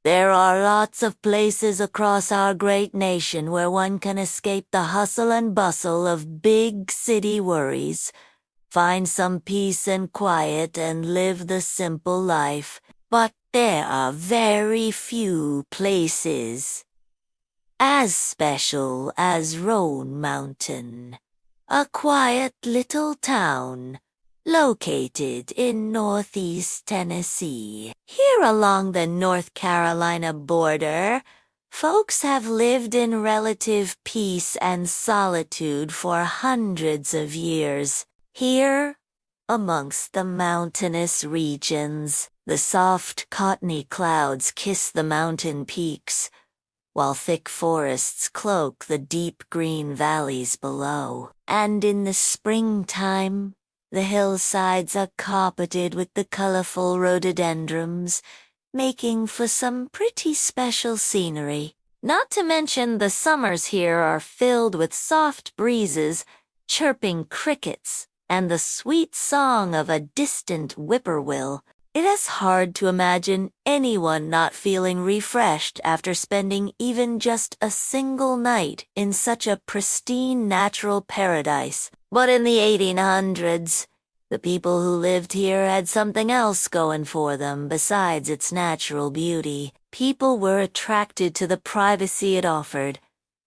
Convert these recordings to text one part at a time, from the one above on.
There are lots of places across our great nation where one can escape the hustle and bustle of big city worries, find some peace and quiet, and live the simple life. But there are very few places as special as Roan Mountain, a quiet little town located in northeast Tennessee. Here along the North Carolina border, folks have lived in relative peace and solitude for hundreds of years. Here, amongst the mountainous regions, the soft cottony clouds kiss the mountain peaks, while thick forests cloak the deep green valleys below. And in the springtime, the hillsides are carpeted with the colorful rhododendrons, making for some pretty special scenery. Not to mention the summers here are filled with soft breezes, chirping crickets, and the sweet song of a distant whippoorwill. It is hard to imagine anyone not feeling refreshed after spending even just a single night in such a pristine natural paradise. But in the 1800s, the people who lived here had something else going for them besides its natural beauty. People were attracted to the privacy it offered,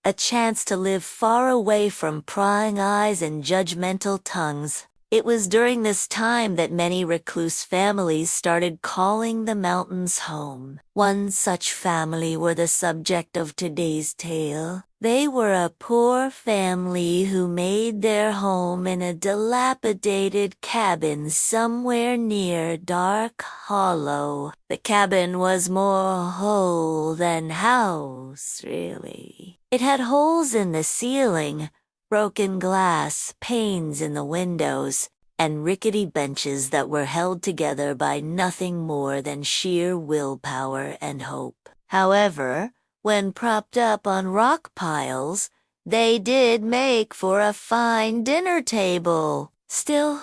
a chance to live far away from prying eyes and judgmental tongues. It was during this time that many recluse families started calling the mountains home. One such family were the subject of today's tale. They were a poor family who made their home in a dilapidated cabin somewhere near Dark Hollow. The cabin was more hole than house, really. It had holes in the ceiling, broken glass, panes in the windows, and rickety benches that were held together by nothing more than sheer willpower and hope. However, when propped up on rock piles, they did make for a fine dinner table. Still,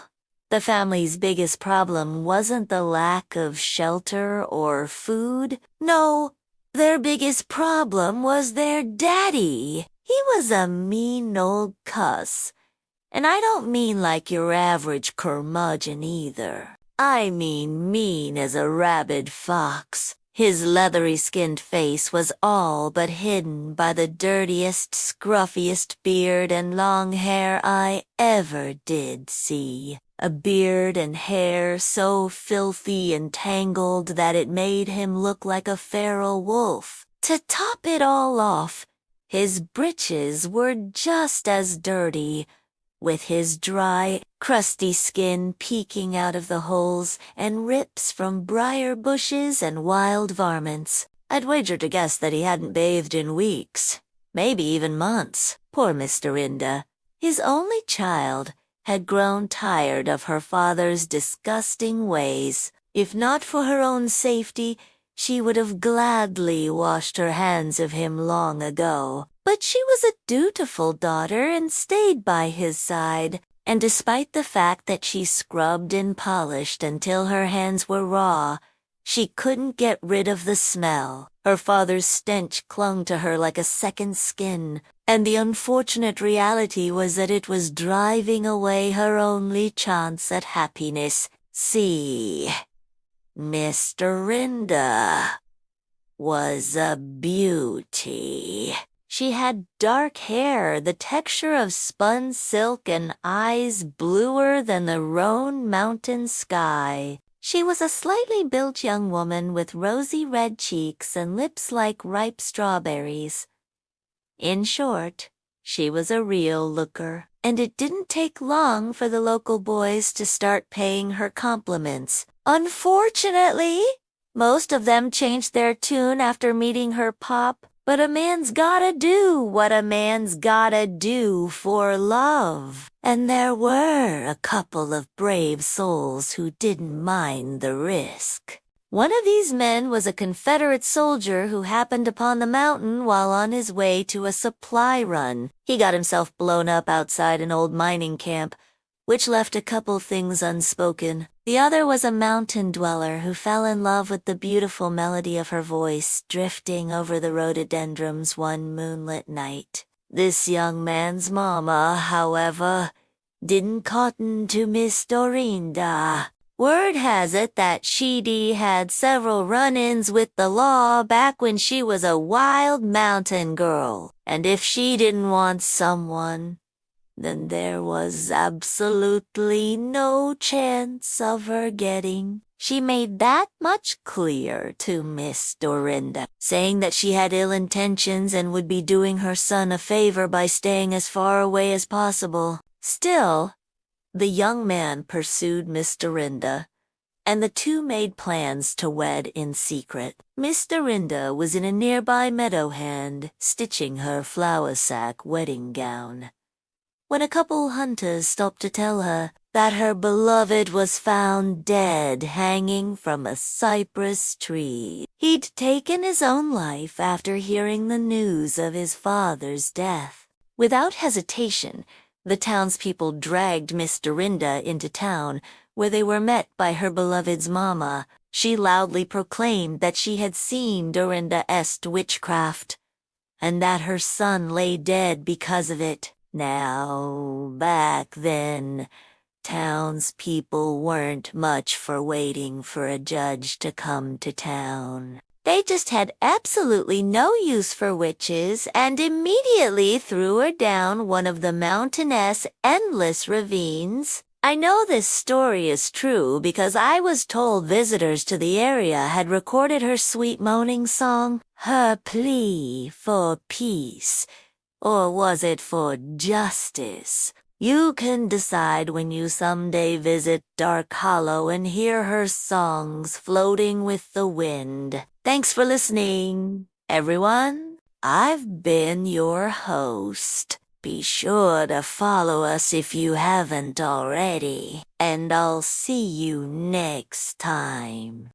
the family's biggest problem wasn't the lack of shelter or food. No, their biggest problem was their daddy. He was a mean old cuss, and I don't mean like your average curmudgeon either. I mean mean as a rabid fox. His leathery-skinned face was all but hidden by the dirtiest, scruffiest beard and long hair I ever did see. A beard and hair so filthy and tangled that it made him look like a feral wolf. To top it all off, his breeches were just as dirty, with his dry, crusty skin peeking out of the holes and rips from briar bushes and wild varmints. I'd wager to guess that he hadn't bathed in weeks, maybe even months. Poor Miss Dorinda, his only child, had grown tired of her father's disgusting ways. If not for her own safety, she would have gladly washed her hands of him long ago. But she was a dutiful daughter and stayed by his side, and despite the fact that she scrubbed and polished until her hands were raw, she couldn't get rid of the smell. Her father's stench clung to her like a second skin, and the unfortunate reality was that it was driving away her only chance at happiness. See, Miss Dorinda was a beauty. She had dark hair, the texture of spun silk, and eyes bluer than the Roan mountain sky. She was a slightly built young woman with rosy red cheeks and lips like ripe strawberries. In short, she was a real looker, and it didn't take long for the local boys to start paying her compliments. Unfortunately, most of them changed their tune after meeting her pop. But a man's gotta do what a man's gotta do for love. And there were a couple of brave souls who didn't mind the risk. One of these men was a Confederate soldier who happened upon the mountain while on his way to a supply run. He got himself blown up outside an old mining camp, which left a couple things unspoken. The other was a mountain dweller who fell in love with the beautiful melody of her voice drifting over the rhododendrons one moonlit night. This young man's mama, however, didn't cotton to Miss Dorinda. Word has it that she'd had several run-ins with the law back when she was a wild mountain girl, and if she didn't want someone, then there was absolutely no chance of her getting. She made that much clear to Miss Dorinda, saying that she had ill intentions and would be doing her son a favor by staying as far away as possible. Still, the young man pursued Miss Dorinda, and the two made plans to wed in secret. Miss Dorinda was in a nearby meadow hand, stitching her flour sack wedding gown, when a couple hunters stopped to tell her that her beloved was found dead hanging from a cypress tree. He'd taken his own life after hearing the news of his father's death. Without hesitation, the townspeople dragged Miss Dorinda into town, where they were met by her beloved's mama. She loudly proclaimed that she had seen Dorinda's witchcraft, and that her son lay dead because of it. Now, back then, townspeople weren't much for waiting for a judge to come to town. They just had absolutely no use for witches and immediately threw her down one of the mountainous endless ravines. I know this story is true because I was told visitors to the area had recorded her sweet moaning song, her plea for peace, or was it for justice? You can decide when you someday visit Dark Hollow and hear her songs floating with the wind. Thanks for listening, everyone. I've been your host. Be sure to follow us if you haven't already, and I'll see you next time.